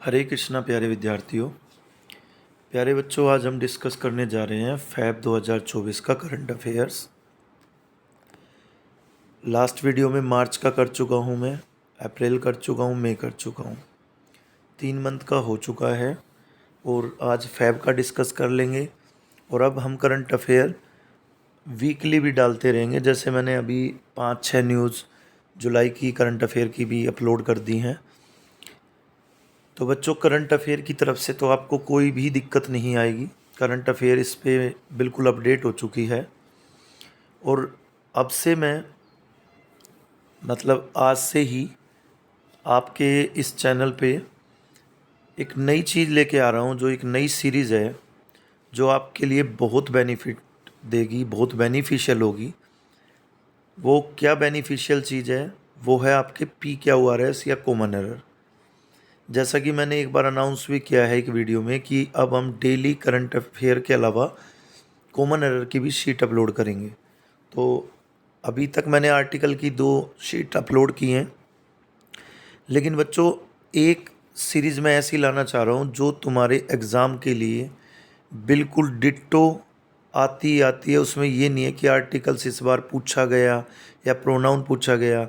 हरे कृष्णा प्यारे विद्यार्थियों, प्यारे बच्चों, आज हम डिस्कस करने जा रहे हैं फैब 2024 का करंट अफेयर्स। लास्ट वीडियो में मार्च का कर चुका हूँ मैं, अप्रैल कर चुका हूँ, मई कर चुका हूँ, 3 मंथ का हो चुका है और आज फैब का डिस्कस कर लेंगे। और अब हम करंट अफेयर वीकली भी डालते रहेंगे, जैसे मैंने अभी 5-6 न्यूज़ जुलाई की करंट अफेयर की भी अपलोड कर दी हैं। तो बच्चों, करंट अफेयर की तरफ से तो आपको कोई भी दिक्कत नहीं आएगी। करंट अफेयर इस पे बिल्कुल अपडेट हो चुकी है और अब से मैं आज से ही आपके इस चैनल पे एक नई चीज़ लेके आ रहा हूँ, जो एक नई सीरीज़ है जो आपके लिए बहुत बेनिफिट देगी, बहुत बेनिफिशियल होगी। वो क्या बेनिफिशियल चीज़ है? वो है आपके PQRS या कॉमन एरर। जैसा कि मैंने एक बार अनाउंस भी किया है एक वीडियो में कि अब हम डेली करंट अफेयर के अलावा कॉमन एरर की भी शीट अपलोड करेंगे। तो अभी तक मैंने आर्टिकल की 2 शीट अपलोड की हैं, लेकिन बच्चों एक सीरीज़ में ऐसी लाना चाह रहा हूँ जो तुम्हारे एग्ज़ाम के लिए बिल्कुल डिट्टो आती है। उसमें ये नहीं है कि आर्टिकल्स इस बार पूछा गया या प्रोनाउन पूछा गया।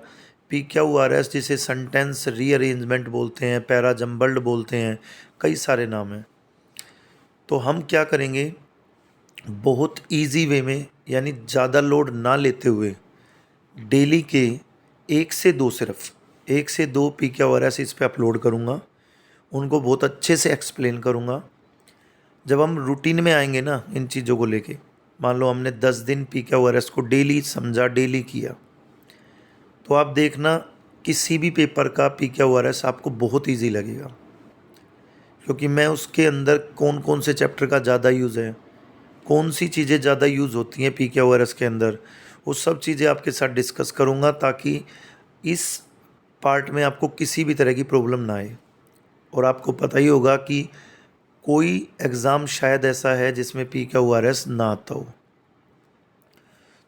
PQRS जिसे सेंटेंस रीअरेंजमेंट बोलते हैं, पैरा जम्बल्ड बोलते हैं, कई सारे नाम हैं। तो हम क्या करेंगे, बहुत इजी वे में, यानी ज़्यादा लोड ना लेते हुए डेली के 1 से 2 सिर्फ 1 से 2 PQRS इस पे अपलोड करूँगा। उनको बहुत अच्छे से एक्सप्लेन करूँगा। जब हम रूटीन में आएंगे ना इन चीज़ों को लेके, मान लो हमने 10 दिन PQRS को डेली समझा, डेली किया, तो आप देखना किसी भी पेपर का PQRS आपको बहुत इजी लगेगा, क्योंकि मैं उसके अंदर कौन कौन से चैप्टर का ज़्यादा यूज़ है, कौन सी चीज़ें ज़्यादा यूज़ होती हैं PQRS के अंदर, वो सब चीज़ें आपके साथ डिस्कस करूँगा, ताकि इस पार्ट में आपको किसी भी तरह की प्रॉब्लम ना आए। और आपको पता ही होगा कि कोई एग्ज़ाम शायद ऐसा है जिसमें PQRS ना आता हो।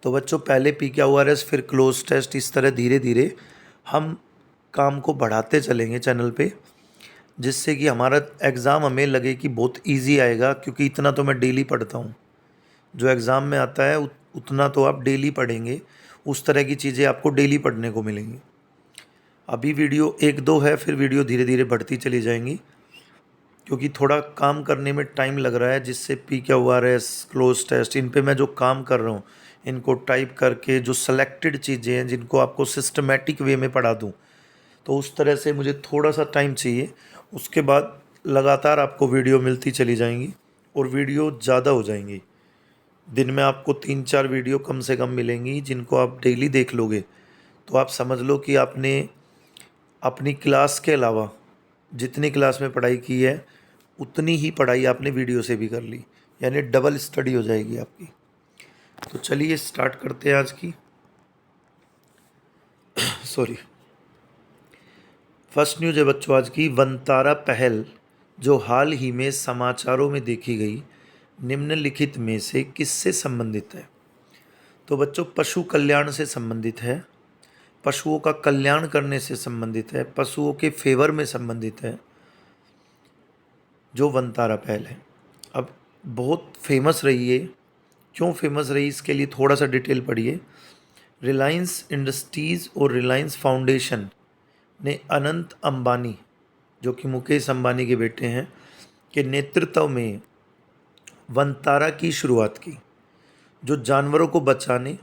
तो बच्चों, पहले PQRS फिर क्लोज टेस्ट, इस तरह धीरे धीरे हम काम को बढ़ाते चलेंगे चैनल पे, जिससे कि हमारा एग्ज़ाम हमें लगे कि बहुत इजी आएगा, क्योंकि इतना तो मैं डेली पढ़ता हूँ। जो एग्ज़ाम में आता है उतना तो आप डेली पढ़ेंगे, उस तरह की चीज़ें आपको डेली पढ़ने को मिलेंगी। अभी वीडियो 1-2 है, फिर वीडियो धीरे धीरे बढ़ती चली जाएंगी, क्योंकि थोड़ा काम करने में टाइम लग रहा है, जिससे PQRS, क्लोज टेस्ट, इन पे मैं जो काम कर रहा हूँ, इनको टाइप करके जो सेलेक्टेड चीज़ें हैं जिनको आपको सिस्टमेटिक वे में पढ़ा दूँ, तो उस तरह से मुझे थोड़ा सा टाइम चाहिए। उसके बाद लगातार आपको वीडियो मिलती चली जाएंगी और वीडियो ज़्यादा हो जाएंगी। दिन में आपको 3-4 वीडियो कम से कम मिलेंगी, जिनको आप डेली देख लोगे तो आप समझ लो कि आपने अपनी क्लास के अलावा जितनी क्लास में पढ़ाई की है उतनी ही पढ़ाई आपने वीडियो से भी कर ली, यानी डबल स्टडी हो जाएगी आपकी। तो चलिए स्टार्ट करते हैं आज की सॉरी फर्स्ट न्यूज़ है बच्चों आज की। वनतारा पहल जो हाल ही में समाचारों में देखी गई, निम्नलिखित में से किससे संबंधित है? तो बच्चों, पशु कल्याण से संबंधित है, पशुओं का कल्याण करने से संबंधित है, पशुओं के फेवर में संबंधित है जो वनतारा पहल है। अब बहुत फेमस रही है। क्यों फेमस रही, इसके लिए थोड़ा सा डिटेल पढ़िए। रिलायंस इंडस्ट्रीज़ और रिलायंस फाउंडेशन ने अनंत अंबानी, जो कि मुकेश अंबानी के बेटे हैं, के नेतृत्व में वनतारा की शुरुआत की, जो जानवरों को बचाने,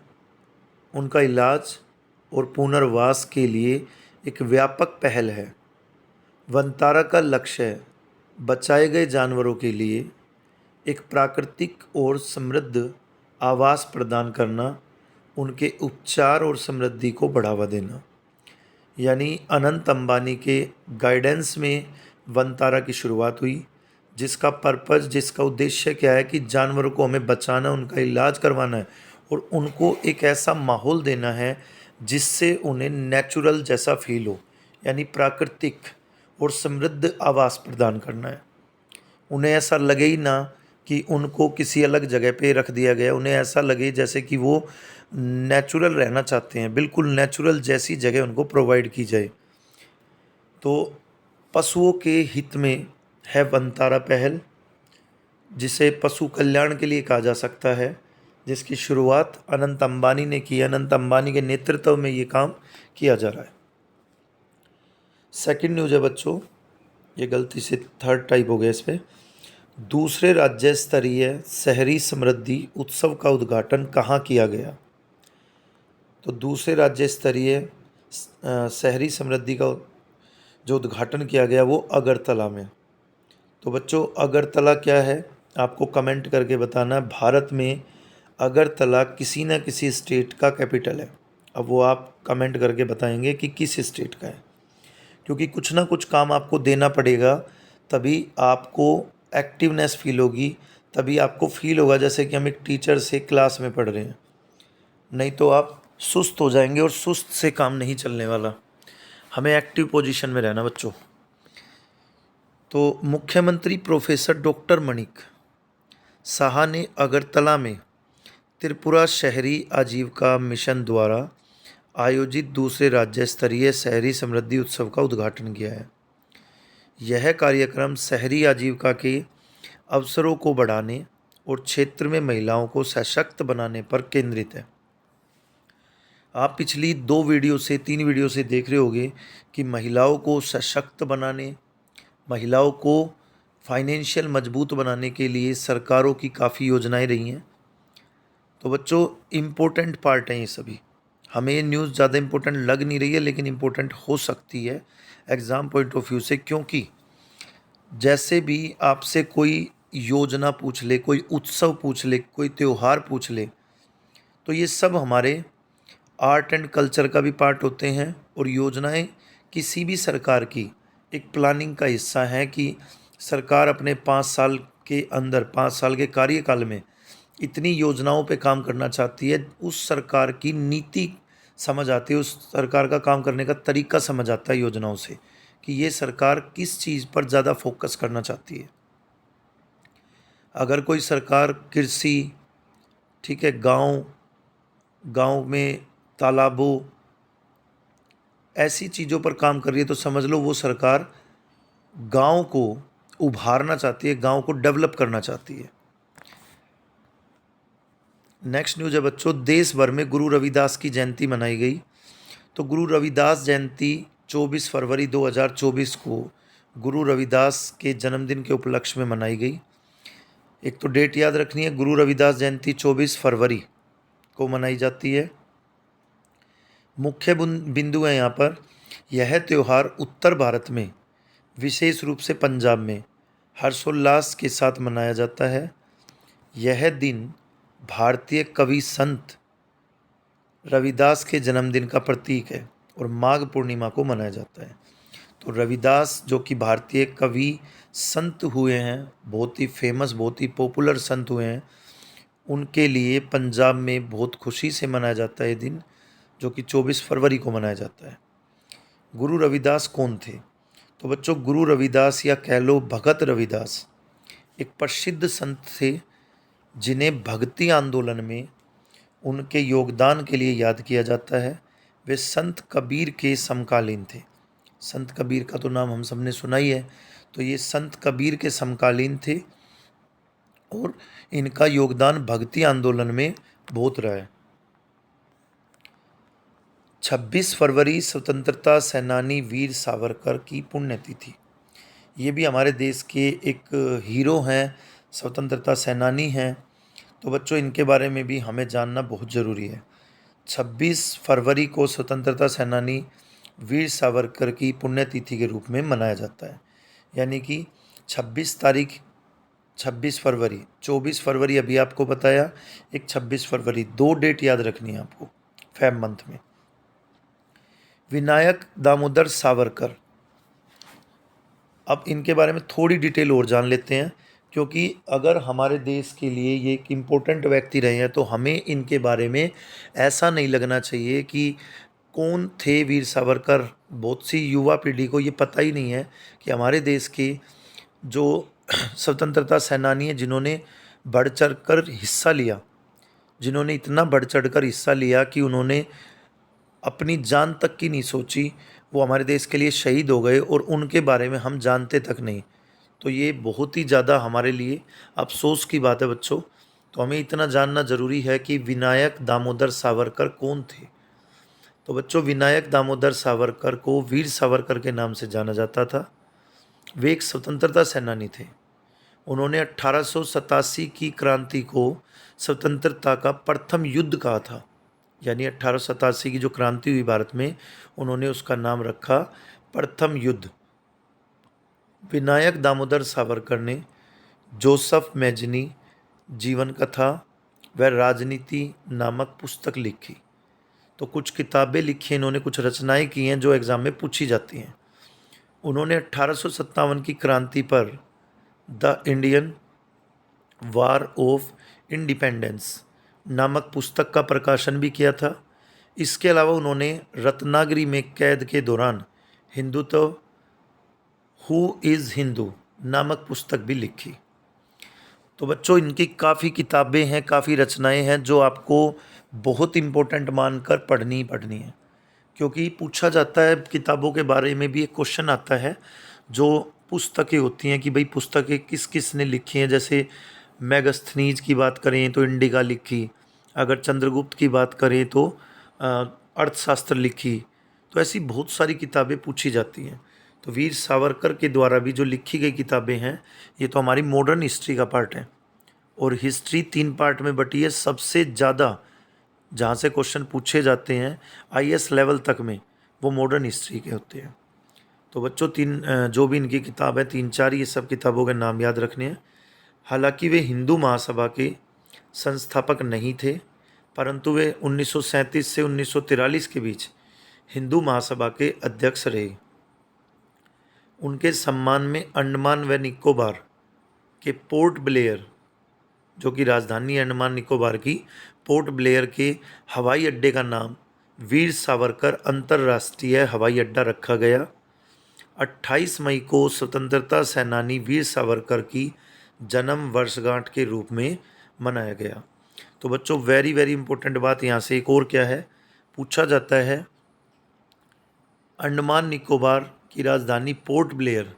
उनका इलाज और पुनर्वास के लिए एक व्यापक पहल है। वनतारा का लक्ष्य है बचाए गए जानवरों के लिए एक प्राकृतिक और समृद्ध आवास प्रदान करना, उनके उपचार और समृद्धि को बढ़ावा देना। यानी अनंत अंबानी के गाइडेंस में वनतारा की शुरुआत हुई, जिसका पर्पज़, जिसका उद्देश्य क्या है कि जानवरों को हमें बचाना, उनका इलाज करवाना है और उनको एक ऐसा माहौल देना है जिससे उन्हें नेचुरल जैसा फील हो, यानी प्राकृतिक और समृद्ध आवास प्रदान करना है। उन्हें ऐसा लगे ही ना कि उनको किसी अलग जगह पे रख दिया गया, उन्हें ऐसा लगे जैसे कि वो नेचुरल रहना चाहते हैं, बिल्कुल नेचुरल जैसी जगह उनको प्रोवाइड की जाए। तो पशुओं के हित में है वनतारा पहल, जिसे पशु कल्याण के लिए कहा जा सकता है, जिसकी शुरुआत अनंत अंबानी ने की। अनंत अंबानी के नेतृत्व में ये काम किया जा रहा है। सेकंड न्यूज़ है बच्चों, ये गलती से थर्ड टाइप हो गया इस पर। दूसरे राज्य स्तरीय शहरी समृद्धि उत्सव का उद्घाटन कहाँ किया गया? तो दूसरे राज्य स्तरीय शहरी समृद्धि का जो उद्घाटन किया गया वो अगरतला में। तो बच्चों अगरतला क्या है आपको कमेंट करके बताना। भारत में अगरतला किसी न किसी स्टेट का कैपिटल है। अब वो आप कमेंट करके बताएंगे कि किस स्टेट का है, क्योंकि कुछ ना कुछ काम आपको देना पड़ेगा, तभी आपको एक्टिवनेस फील होगी, तभी आपको फील होगा जैसे कि हम एक टीचर से क्लास में पढ़ रहे हैं। नहीं तो आप सुस्त हो जाएंगे और सुस्त से काम नहीं चलने वाला। हमें एक्टिव पोजीशन में रहना बच्चों। तो मुख्यमंत्री प्रोफेसर डॉक्टर मणिक साहा ने अगरतला में त्रिपुरा शहरी आजीविका मिशन द्वारा आयोजित दूसरे राज्य स्तरीय शहरी समृद्धि उत्सव का उद्घाटन किया है। यह कार्यक्रम शहरी आजीविका के अवसरों को बढ़ाने और क्षेत्र में महिलाओं को सशक्त बनाने पर केंद्रित है। आप पिछली 3 वीडियो से देख रहे होंगे कि महिलाओं को सशक्त बनाने, महिलाओं को फाइनेंशियल मजबूत बनाने के लिए सरकारों की काफ़ी योजनाएं रही हैं। तो बच्चों इम्पोर्टेंट पार्ट हैं ये सभी। हमें ये न्यूज़ ज़्यादा इम्पोर्टेंट लग नहीं रही है, लेकिन इम्पोर्टेंट हो सकती है एग्ज़ाम पॉइंट ऑफ व्यू से, क्योंकि जैसे भी आपसे कोई योजना पूछ ले, कोई उत्सव पूछ ले, कोई त्यौहार पूछ ले, तो ये सब हमारे आर्ट एंड कल्चर का भी पार्ट होते हैं। और योजनाएं किसी भी सरकार की एक प्लानिंग का हिस्सा है कि सरकार अपने 5 साल के अंदर, 5 साल के कार्यकाल में इतनी योजनाओं पे काम करना चाहती है। उस सरकार की नीति समझ आती है, उस सरकार का काम करने का तरीका समझ आता है योजनाओं से कि ये सरकार किस चीज़ पर ज़्यादा फोकस करना चाहती है। अगर कोई सरकार कृषि, ठीक है, गांव में तालाबों, ऐसी चीज़ों पर काम कर रही है, तो समझ लो वो सरकार गांव को उभारना चाहती है, गांव को डेवलप करना चाहती है। नेक्स्ट न्यूज़ है बच्चों, देश भर में गुरु रविदास की जयंती मनाई गई। तो गुरु रविदास जयंती 24 फरवरी 2024 को गुरु रविदास के जन्मदिन के उपलक्ष्य में मनाई गई। एक तो डेट याद रखनी है, गुरु रविदास जयंती 24 फरवरी को मनाई जाती है। मुख्य बिंदु है यहाँ पर, यह त्यौहार उत्तर भारत में, विशेष रूप से पंजाब में हर्षोल्लास के साथ मनाया जाता है। यह दिन भारतीय कवि संत रविदास के जन्मदिन का प्रतीक है और माघ पूर्णिमा को मनाया जाता है। तो रविदास जो कि भारतीय कवि संत हुए हैं, बहुत ही फेमस, बहुत ही पॉपुलर संत हुए हैं, उनके लिए पंजाब में बहुत खुशी से मनाया जाता है ये दिन, जो कि 24 फरवरी को मनाया जाता है। गुरु रविदास कौन थे? तो बच्चों गुरु रविदास या कह लो भगत रविदास एक प्रसिद्ध संत थे, जिन्हें भक्ति आंदोलन में उनके योगदान के लिए याद किया जाता है। वे संत कबीर के समकालीन थे। संत कबीर का तो नाम हम सबने सुना ही है। तो ये संत कबीर के समकालीन थे और इनका योगदान भक्ति आंदोलन में बहुत रहा है। 26 फरवरी स्वतंत्रता सेनानी वीर सावरकर की पुण्यतिथि। ये भी हमारे देश के एक हीरो हैं, स्वतंत्रता सेनानी हैं। तो बच्चों इनके बारे में भी हमें जानना बहुत ज़रूरी है। 26 फरवरी को स्वतंत्रता सेनानी वीर सावरकर की पुण्यतिथि के रूप में मनाया जाता है। यानी कि 26 तारीख, 26 फरवरी, 24 फरवरी अभी आपको बताया, एक 26 फरवरी, 2 डेट याद रखनी है आपको फेब मंथ में। विनायक दामोदर सावरकर, अब इनके बारे में थोड़ी डिटेल और जान लेते हैं, क्योंकि अगर हमारे देश के लिए ये एक इम्पोर्टेंट व्यक्ति रहे हैं तो हमें इनके बारे में ऐसा नहीं लगना चाहिए कि कौन थे वीर सावरकर। बहुत सी युवा पीढ़ी को ये पता ही नहीं है कि हमारे देश के जो स्वतंत्रता सेनानी हैं, जिन्होंने बढ़ चढ़ कर हिस्सा लिया, जिन्होंने इतना बढ़ चढ़ कर हिस्सा लिया कि उन्होंने अपनी जान तक की नहीं सोची, वो हमारे देश के लिए शहीद हो गए और उनके बारे में हम जानते तक नहीं। तो ये बहुत ही ज़्यादा हमारे लिए अफसोस की बात है बच्चों। तो हमें इतना जानना ज़रूरी है कि विनायक दामोदर सावरकर कौन थे। तो बच्चों, विनायक दामोदर सावरकर को वीर सावरकर के नाम से जाना जाता था। वे एक स्वतंत्रता सेनानी थे। उन्होंने 1887 की क्रांति को स्वतंत्रता का प्रथम युद्ध कहा था। यानी 1887 की जो क्रांति हुई भारत में, उन्होंने उसका नाम रखा प्रथम युद्ध। विनायक दामोदर सावरकर ने जोसेफ मेजनी जीवन कथा व राजनीति नामक पुस्तक लिखी। तो कुछ किताबें लिखी हैं इन्होंने, कुछ रचनाएं की हैं जो एग्ज़ाम में पूछी जाती हैं। उन्होंने 1857 की क्रांति पर the Indian war of independence नामक पुस्तक का प्रकाशन भी किया था। इसके अलावा उन्होंने रत्नागिरी में कैद के दौरान हिंदुत्व हु इज़ हिंदू नामक पुस्तक भी लिखी। तो बच्चों, इनकी काफ़ी किताबें हैं, काफ़ी रचनाएं हैं जो आपको बहुत इम्पोर्टेंट मानकर पढ़नी ही पढ़नी है। क्योंकि पूछा जाता है किताबों के बारे में भी, एक क्वेश्चन आता है जो पुस्तकें होती हैं कि भाई पुस्तकें किस किस ने लिखी हैं। जैसे मैगस्थनीज की बात करें तो इंडिका लिखी, अगर चंद्रगुप्त की बात करें तो अर्थशास्त्र लिखी। तो ऐसी बहुत सारी किताबें पूछी जाती हैं। तो वीर सावरकर के द्वारा भी जो लिखी गई किताबें हैं, ये तो हमारी मॉडर्न हिस्ट्री का पार्ट है। और हिस्ट्री 3 पार्ट में बटी है। सबसे ज़्यादा जहाँ से क्वेश्चन पूछे जाते हैं आईएएस लेवल तक में, वो मॉडर्न हिस्ट्री के होते हैं। तो बच्चों, जो भी इनकी किताब है, 3-4 ये सब किताबों के नाम याद रखने हैं। हालांकि वे हिंदू महासभा के संस्थापक नहीं थे, परंतु वे 1937 से 1943 के बीच हिंदू महासभा के अध्यक्ष रहे। उनके सम्मान में अंडमान व निकोबार के पोर्ट ब्लेयर, जो कि राजधानी अंडमान निकोबार की, पोर्ट ब्लेयर के हवाई अड्डे का नाम वीर सावरकर अंतर्राष्ट्रीय हवाई अड्डा रखा गया। 28 मई को स्वतंत्रता सेनानी वीर सावरकर की जन्म वर्षगांठ के रूप में मनाया गया। तो बच्चों, वेरी वेरी इंपॉर्टेंट बात यहाँ से एक और क्या है, पूछा जाता है अंडमान निकोबार की राजधानी पोर्ट ब्लेयर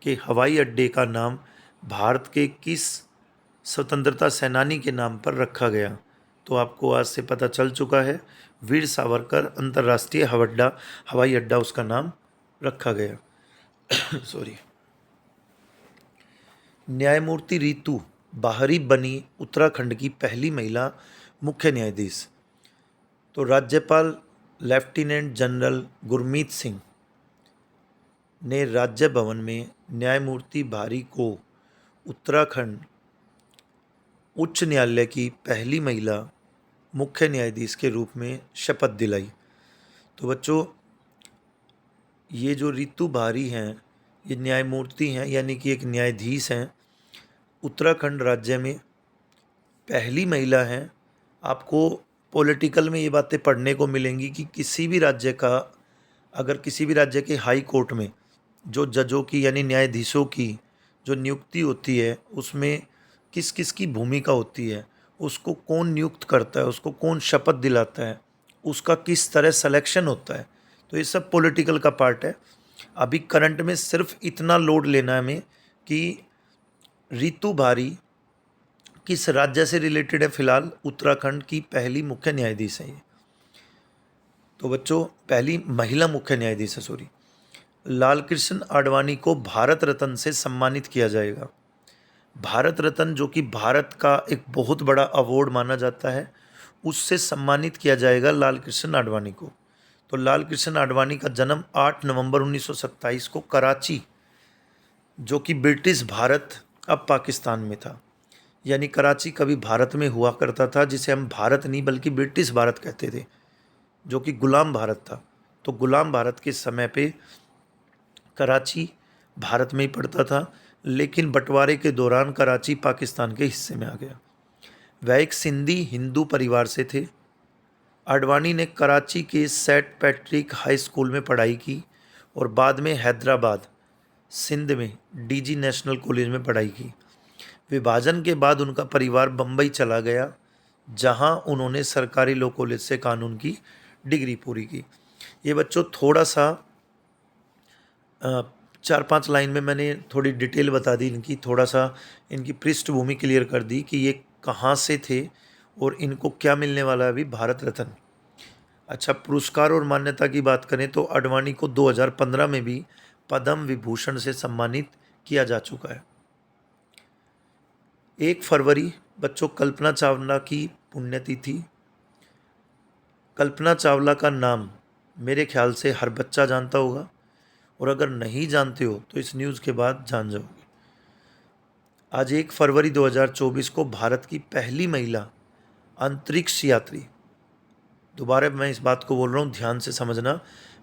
के हवाई अड्डे का नाम भारत के किस स्वतंत्रता सेनानी के नाम पर रखा गया। तो आपको आज से पता चल चुका है, वीर सावरकर अंतर्राष्ट्रीय हवाई अड्डा उसका नाम रखा गया। सॉरी। न्यायमूर्ति रीतू बाहरी बनी उत्तराखंड की पहली महिला मुख्य न्यायाधीश। तो राज्यपाल लेफ्टिनेंट जनरल गुरमीत सिंह ने राज्य भवन में न्यायमूर्ति बारी को उत्तराखंड उच्च न्यायालय की पहली महिला मुख्य न्यायाधीश के रूप में शपथ दिलाई। तो बच्चों, ये जो रीतू बारी हैं, ये न्यायमूर्ति हैं, यानी कि एक न्यायाधीश हैं। उत्तराखंड राज्य में पहली महिला हैं। आपको पॉलिटिकल में ये बातें पढ़ने को मिलेंगी कि किसी भी राज्य का, अगर किसी भी राज्य के हाई कोर्ट में जो जजों की यानी न्यायाधीशों की जो नियुक्ति होती है, उसमें किस किस की भूमिका होती है, उसको कौन नियुक्त करता है, उसको कौन शपथ दिलाता है, उसका किस तरह सिलेक्शन होता है। तो ये सब पॉलिटिकल का पार्ट है। अभी करंट में सिर्फ इतना लोड लेना है हमें कि रीतू बारी किस राज्य से रिलेटेड है। फिलहाल उत्तराखंड की पहली मुख्य न्यायाधीश है ये। तो बच्चों, पहली महिला मुख्य न्यायाधीश है, सॉरी। लाल कृष्ण आडवाणी को भारत रत्न से सम्मानित किया जाएगा। भारत रत्न, जो कि भारत का एक बहुत बड़ा अवार्ड माना जाता है, उससे सम्मानित किया जाएगा लाल कृष्ण आडवाणी को। तो लाल कृष्ण आडवाणी का जन्म 8 नवंबर 1927 को कराची, जो कि ब्रिटिश भारत अब पाकिस्तान में था, यानी कराची कभी भारत में हुआ करता था, जिसे हम भारत नहीं बल्कि ब्रिटिश भारत कहते थे, जो कि गुलाम भारत था। तो गुलाम भारत के समय पे कराची भारत में ही पड़ता था, लेकिन बंटवारे के दौरान कराची पाकिस्तान के हिस्से में आ गया। वह एक सिंधी हिंदू परिवार से थे। आडवाणी ने कराची के सेंट पैट्रिक हाई स्कूल में पढ़ाई की और बाद में हैदराबाद सिंध में डीजी नेशनल कॉलेज में पढ़ाई की। विभाजन के बाद उनका परिवार बम्बई चला गया, जहां उन्होंने सरकारी लॉ कॉलेज से कानून की डिग्री पूरी की। ये बच्चों थोड़ा सा 4-5 लाइन में मैंने थोड़ी डिटेल बता दी इनकी, थोड़ा सा इनकी पृष्ठभूमि क्लियर कर दी कि ये कहाँ से थे और इनको क्या मिलने वाला है अभी, भारत रत्न। अच्छा, पुरस्कार और मान्यता की बात करें तो आडवाणी को 2015 में भी पद्म विभूषण से सम्मानित किया जा चुका है। 1 फरवरी बच्चों कल्पना चावला की पुण्यतिथि। कल्पना चावला का नाम मेरे ख्याल से हर बच्चा जानता होगा, और अगर नहीं जानते हो तो इस न्यूज़ के बाद जान जाओगे। आज 1 फरवरी 2024 को भारत की पहली महिला अंतरिक्ष यात्री, दोबारा मैं इस बात को बोल रहा हूँ, ध्यान से समझना,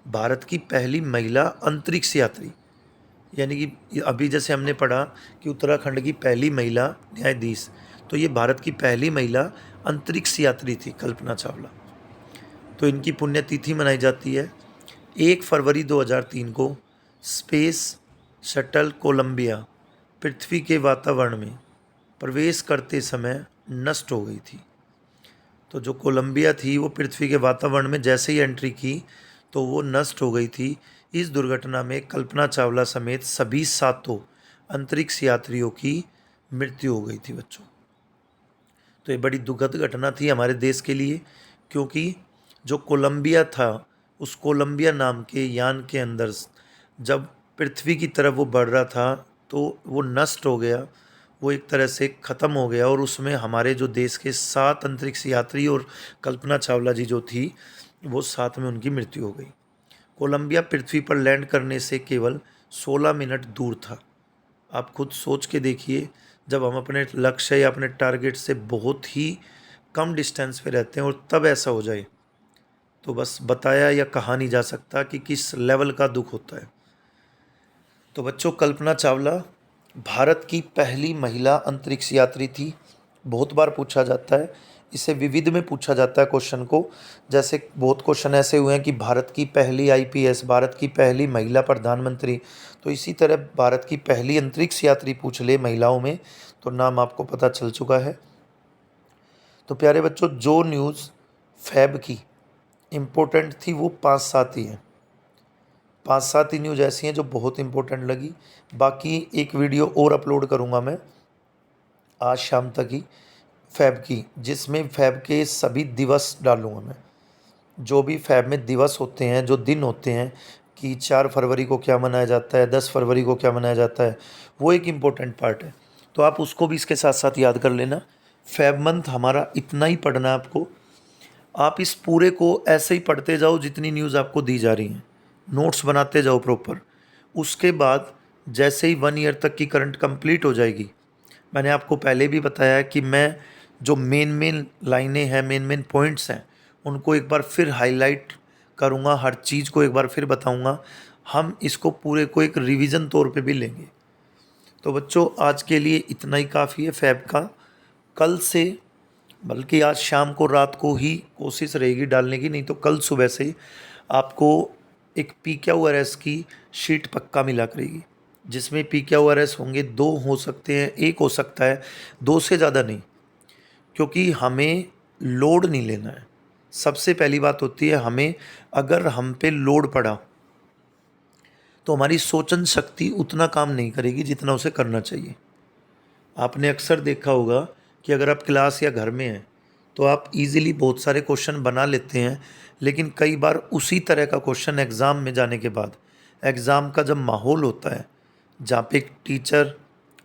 भारत की पहली महिला अंतरिक्ष यात्री, यानी कि अभी जैसे हमने पढ़ा कि उत्तराखंड की पहली महिला न्यायाधीश, तो ये भारत की पहली महिला अंतरिक्ष यात्री थी कल्पना चावला। तो इनकी पुण्यतिथि मनाई जाती है। 1 फरवरी 2003 को स्पेस शटल कोलंबिया पृथ्वी के वातावरण में प्रवेश करते समय नष्ट हो गई थी। तो जो कोलंबिया थी वो पृथ्वी के वातावरण में जैसे ही एंट्री की तो वो नष्ट हो गई थी। इस दुर्घटना में कल्पना चावला समेत सभी 7 अंतरिक्ष यात्रियों की मृत्यु हो गई थी बच्चों। तो ये बड़ी दुखद घटना थी हमारे देश के लिए, क्योंकि जो कोलंबिया था, उस कोलंबिया नाम के यान के अंदर जब पृथ्वी की तरफ वो बढ़ रहा था तो वो नष्ट हो गया, वो एक तरह से ख़त्म हो गया, और उसमें हमारे जो देश के 7 अंतरिक्ष यात्री और कल्पना चावला जी जो थी वो साथ में उनकी मृत्यु हो गई। कोलंबिया पृथ्वी पर लैंड करने से केवल 16 मिनट दूर था। आप खुद सोच के देखिए, जब हम अपने लक्ष्य या अपने टारगेट से बहुत ही कम डिस्टेंस पे रहते हैं और तब ऐसा हो जाए, तो बस बताया या कहा नहीं जा सकता कि किस लेवल का दुख होता है। तो बच्चों, कल्पना चावला भारत की पहली महिला अंतरिक्ष यात्री थी। बहुत बार पूछा जाता है, इसे विविध में पूछा जाता है क्वेश्चन को। जैसे बहुत क्वेश्चन ऐसे हुए हैं कि भारत की पहली आईपीएस, भारत की पहली महिला प्रधानमंत्री, तो इसी तरह भारत की पहली अंतरिक्ष यात्री पूछ ले महिलाओं में तो नाम आपको पता चल चुका है। तो प्यारे बच्चों, जो न्यूज़ फैब की इम्पोर्टेंट थी वो 5-7 ही हैं। 5-7 ही न्यूज़ ऐसी हैं जो बहुत इंपॉर्टेंट लगी। बाकी एक वीडियो और अपलोड करूँगा मैं आज शाम तक ही फैब की, जिसमें फैब के सभी दिवस डालूँगा मैं। जो भी फैब में दिवस होते हैं, जो दिन होते हैं, कि 4 फरवरी को क्या मनाया जाता है, 10 फरवरी को क्या मनाया जाता है, वो एक इम्पोर्टेंट पार्ट है। तो आप उसको भी इसके साथ साथ याद कर लेना। फैब मंथ हमारा इतना ही पढ़ना है आपको। आप इस पूरे को ऐसे ही पढ़ते जाओ जितनी न्यूज़ आपको दी जा रही हैं, नोट्स बनाते जाओ प्रॉपर। उसके बाद जैसे ही 1 ईयर तक की करंट कंप्लीट हो जाएगी, मैंने आपको पहले भी बताया है कि मैं जो मेन लाइनें हैं, मेन पॉइंट्स हैं, उनको एक बार फिर हाईलाइट करूँगा, हर चीज़ को एक बार फिर बताऊँगा। हम इसको पूरे को एक रिवीजन तौर पे भी लेंगे। तो बच्चों, आज के लिए इतना ही काफ़ी है फैब का। कल से, बल्कि आज शाम को, रात को ही कोशिश रहेगी डालने की, नहीं तो कल सुबह से ही आपको एक PQRS की शीट पक्का मिला करेगी, जिसमें PQRS होंगे 2 हो सकते हैं, 1 हो सकता है, 2 से ज़्यादा नहीं, क्योंकि हमें लोड नहीं लेना है। सबसे पहली बात होती है, हमें अगर हम पे लोड पड़ा तो हमारी सोचन शक्ति उतना काम नहीं करेगी जितना उसे करना चाहिए। आपने अक्सर देखा होगा कि अगर आप क्लास या घर में हैं तो आप इजीली बहुत सारे क्वेश्चन बना लेते हैं, लेकिन कई बार उसी तरह का क्वेश्चन एग्ज़ाम में जाने के बाद, एग्ज़ाम का जब माहौल होता है जहाँ पे एक टीचर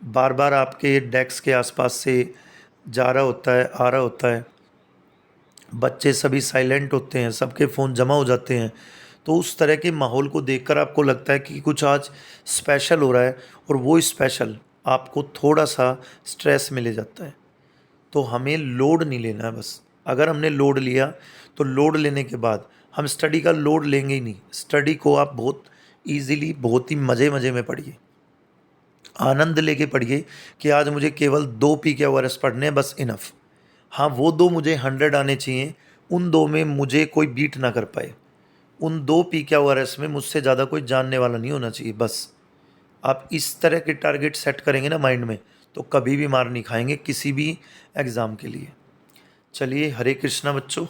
बार बार आपके डेस्क के आसपास से जा रहा होता है, आ रहा होता है, बच्चे सभी साइलेंट होते हैं, सबके फ़ोन जमा हो जाते हैं, तो उस तरह के माहौल को देखकर आपको लगता है कि कुछ आज स्पेशल हो रहा है, और वो स्पेशल आपको थोड़ा सा स्ट्रेस में ले जाता है। तो हमें लोड नहीं लेना है बस। अगर हमने लोड लिया तो लोड लेने के बाद हम स्टडी का लोड लेंगे ही नहीं। स्टडी को आप बहुत ईजीली, बहुत ही मज़े में पढ़िए, आनंद लेके पढ़िए कि आज मुझे केवल 2 PQRS पढ़ने हैं, बस इनफ। हाँ, वो 2 मुझे 100 आने चाहिए, उन 2 में मुझे कोई बीट ना कर पाए। उन 2 PQRS में मुझसे ज़्यादा कोई जानने वाला नहीं होना चाहिए, बस। आप इस तरह के टारगेट सेट करेंगे ना माइंड में, तो कभी भी मार नहीं खाएंगे किसी भी एग्ज़ाम के लिए। चलिए, हरे कृष्णा बच्चों।